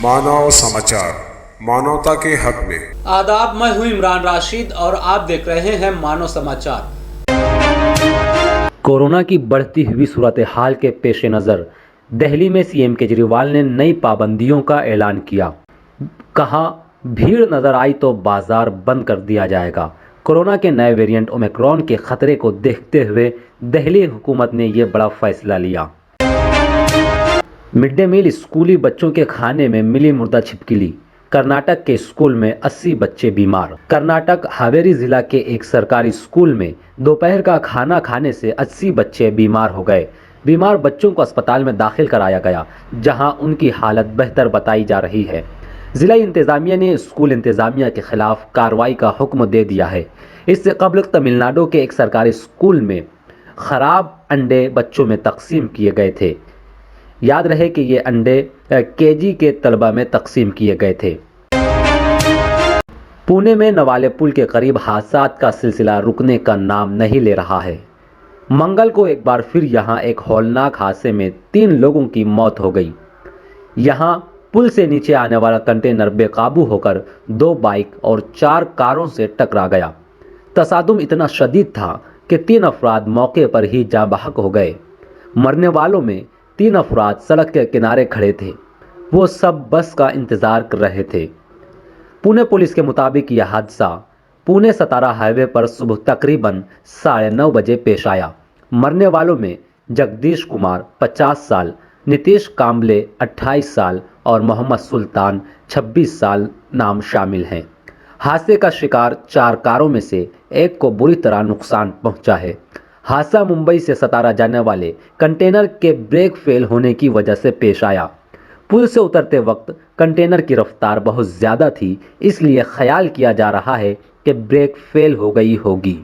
मानव समाचार, मानवता के हक में। आदाब, मैं हूं इमरान राशिद और आप देख रहे हैं मानव समाचार। कोरोना की बढ़ती हुई सूरत हाल के पेश नज़र दिल्ली में सीएम केजरीवाल ने नई पाबंदियों का ऐलान किया। कहा, भीड़ नजर आई तो बाजार बंद कर दिया जाएगा। कोरोना के नए वेरिएंट ओमिक्रॉन के खतरे को देखते हुए दिल्ली हुकूमत ने यह बड़ा फैसला लिया। मिड डे मील स्कूली बच्चों के खाने में मिली मुर्दा छिपकली। कर्नाटक के स्कूल में 80 बच्चे बीमार। कर्नाटक हावेरी जिला के एक सरकारी स्कूल में दोपहर का खाना खाने से 80 बच्चे बीमार हो गए। बीमार बच्चों को अस्पताल में दाखिल कराया गया, जहां उनकी हालत बेहतर बताई जा रही है। जिला इंतजामिया ने स्कूल इंतजामिया के खिलाफ कार्रवाई का हुक्म दे दिया है। इससे कबल तमिलनाडु के एक सरकारी स्कूल में खराब अंडे बच्चों में तकसीम किए गए थे। याद रहे कि ये अंडे केजी के तलबा में तकसीम किए गए थे। पुणे में नवाले पुल के करीब हादसात का सिलसिला रुकने का नाम नहीं ले रहा है। मंगल को एक बार फिर यहां एक हौलनाक हादसे में 3 लोगों की मौत हो गई। यहां पुल से नीचे आने वाला कंटेनर बेकाबू होकर 2 बाइक और 4 कारों से टकरा गया। तसादुम इतना शदीद था कि 3 अफराद मौके पर ही जाँ बहक हो गए। मरने वालों में 3 अफराद सड़क के किनारे खड़े थे। वो सब बस का इंतजार कर रहे थे। पुणे पुलिस के मुताबिक यह हादसा पुणे सतारा हाईवे पर सुबह तकरीबन 9:30 बजे पेश आया। मरने वालों में जगदीश कुमार 50 साल, नीतीश कांबले 28 साल और मोहम्मद सुल्तान 26 साल नाम शामिल हैं। हादसे का शिकार 4 कारों में से एक को बुरी तरह नुकसान पहुंचा है। हादसा मुंबई से सतारा जाने वाले कंटेनर के ब्रेक फेल होने की वजह से पेश आया। पुल से उतरते वक्त कंटेनर की रफ्तार बहुत ज़्यादा थी, इसलिए ख्याल किया जा रहा है कि ब्रेक फेल हो गई होगी।